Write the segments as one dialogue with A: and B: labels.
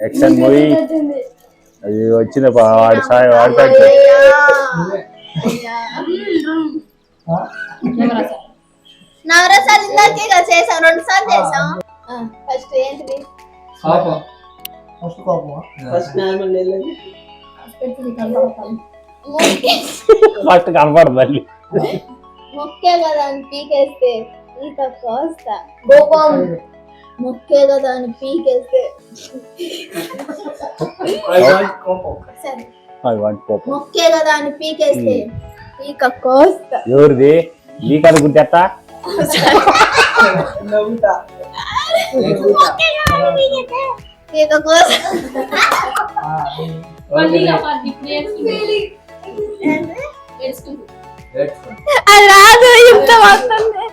A: Action movie అది వచ్చింది వాడి సాయి వాడిపాడు
B: నవరసాలు ఇందాకే చేసాం 2 సార్లు చేసాం. ఫస్ట్ ఏంటిది?
A: ఫస్ట్ కనపడదు మళ్ళీ
B: మొక్కే కదా అని పీకేస్తే ఈత కోస్తా. కోపం మొక్కే కదా అని పీకేస్తే మొక్కే కదా అని పీకేస్తే ఈక కోస్తా.
A: ఎవరిది ఈ కథ గుర్తెత్తా
B: ఈక కోస్తా. అది రాదు ఇంత వస్తుంది.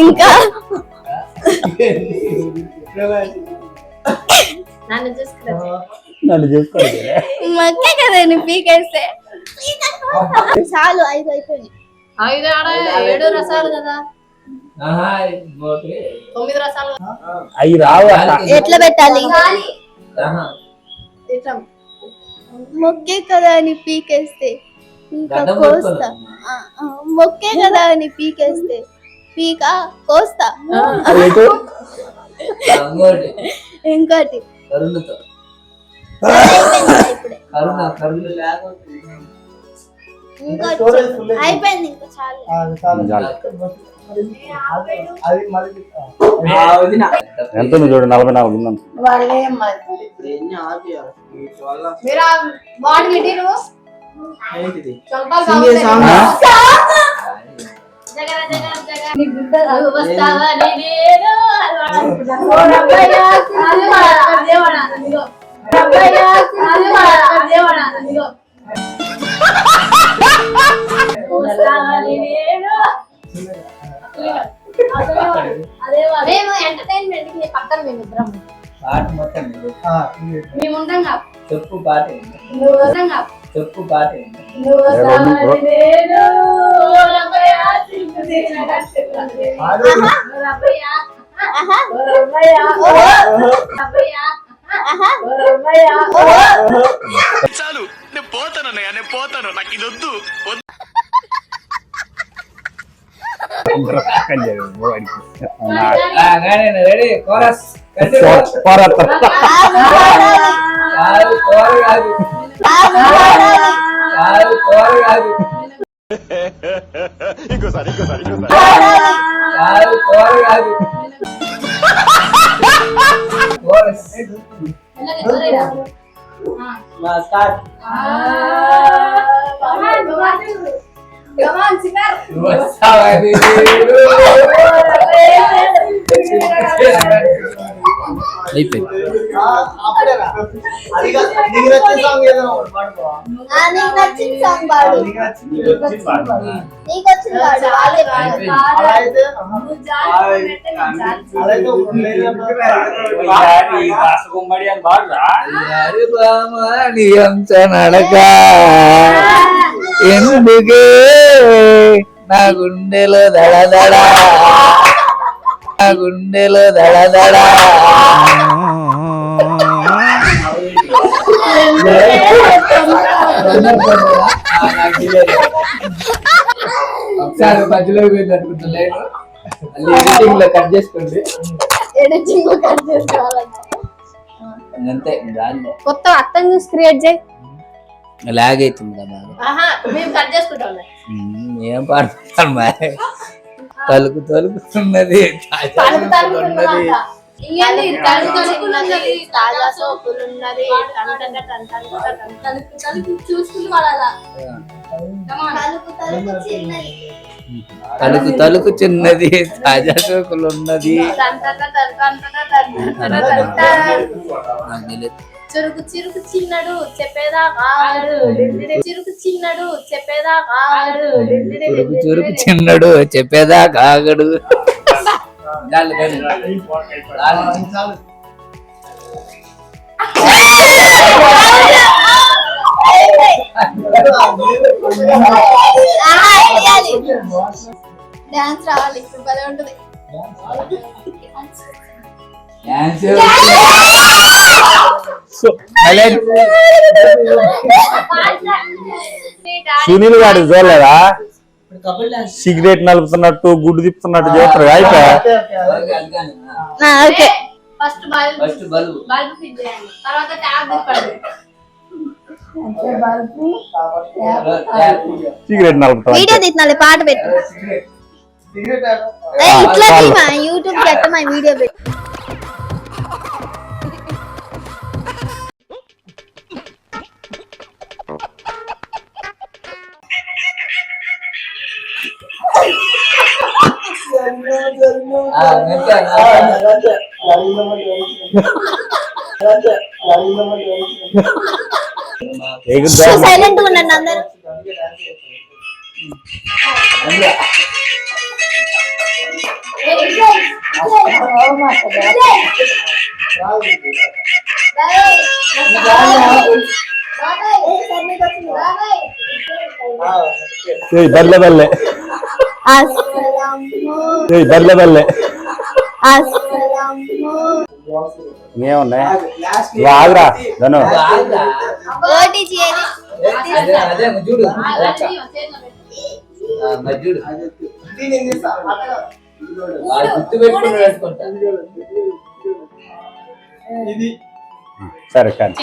B: ఇంకా
A: నన్ను చూసుకోండి
B: మక్కే కదా పీకేస్తే చాలు. 5 అయిపోయినాయి. 7 రసాలు కదా, 9 రసాలు.
A: అవి రావు.
B: ఎట్లా పెట్టాలి? మొక్కే కదా అని పీకేస్తే పీక కోస్తా. మొక్కే కదా అని పీకేస్తే పీక కోస్తా. ఇంకోటి అయిపోయింది. ఇంకా చాలు.
A: ఎంత చూడు 44 ఉందంట.
B: మేము ఎంటర్టైన్మెంట్ కి పక్కన మేమిద్దరం మేముండగా
C: చెప్పు పాట చెప్పు పాట
D: చాలు, నేను పోతాను నాకు ఇది వద్దు.
C: రెడీ కోరస్
D: ఇంకోసారి
C: నడక ఎందుకే నా గుండెలో దడదడ నా గుండెలో దడదడ ఒకసారి మధ్యలో పోయింది అనుకుంటున్నాను. ఎడిటింగ్ లో కట్ చేసుకోండి. అంతే దాన్ని
B: కొత్త అర్థం చూసి క్రియేట్ చేయి.
C: లాగ్ అవుతుంది కదా ఏం పాడుతాను మరి. తలుకుతున్నది తలుకు చిన్నది తాజా సోకులున్నది.
B: చురుకు చిరుకు చిన్నడు చెప్పేదా కాగడు. చిరుకు చిన్నడు చెప్పేదా కాగడు.
C: చురుకు చిన్నడు చెప్పేదా కాగడు.
B: డాన్స్ రావాలి ఇప్పుడు భలే ఉంటుంది.
A: సునీల్ గారు చూడలేదా సిగరెట్ నలుపుతున్నట్టు గుడ్డు తిప్పుతున్నట్టు చేస్తారు అయిపోయా.
B: ఫస్ట్ బల్బు ఫిట్ చేయండి, తర్వాత ట్యాబ్ తిప్పండి.
A: సిగరెట్ నలుపుతా
B: వీడియో తీస్తున్నాలి, పాట పెట్టు. ఇట్లా యూట్యూబ్ పెట్ట మా వీడియో పెట్టు. సైలెంట్ గా ఉండండి అందరూ.
A: బల్లె బల్లె బల్లె బల్లె ఏమున్నాయి ఆగురా ధను. సరే కానీ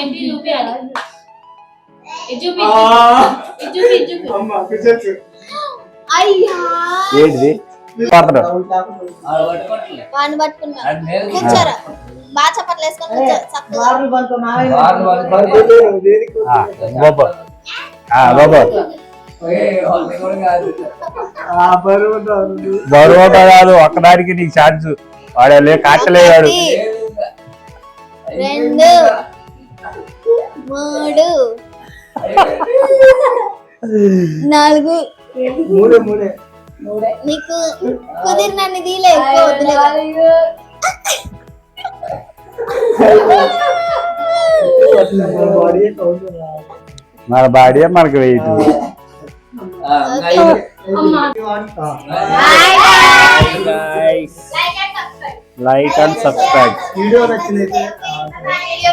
A: ఏంటిది పడతాడు
B: వాడిని పట్టుకున్నా కూర్చోరా, బాగా చప్పట్లు వేసుకొని
A: బాబా బాబా బరువు కాదు ఒక్కదానికి నీకు ఛార్జ్ వాడే కాటలేవాడు.
B: 2 3 4 నీకు కుదిరినన్ని దీలే, ఎక్కువ వద్దులే.
A: మన బాడీ మనకు weight. Like and subscribe.
B: Video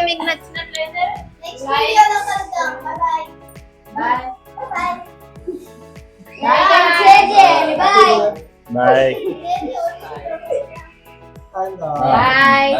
B: మీకు నచ్చినట్లయితే నెక్స్ట్ వీడియోలో కలుద్దాం. Bye bye. Like and share చేయండి. Bye
A: bye
B: bye.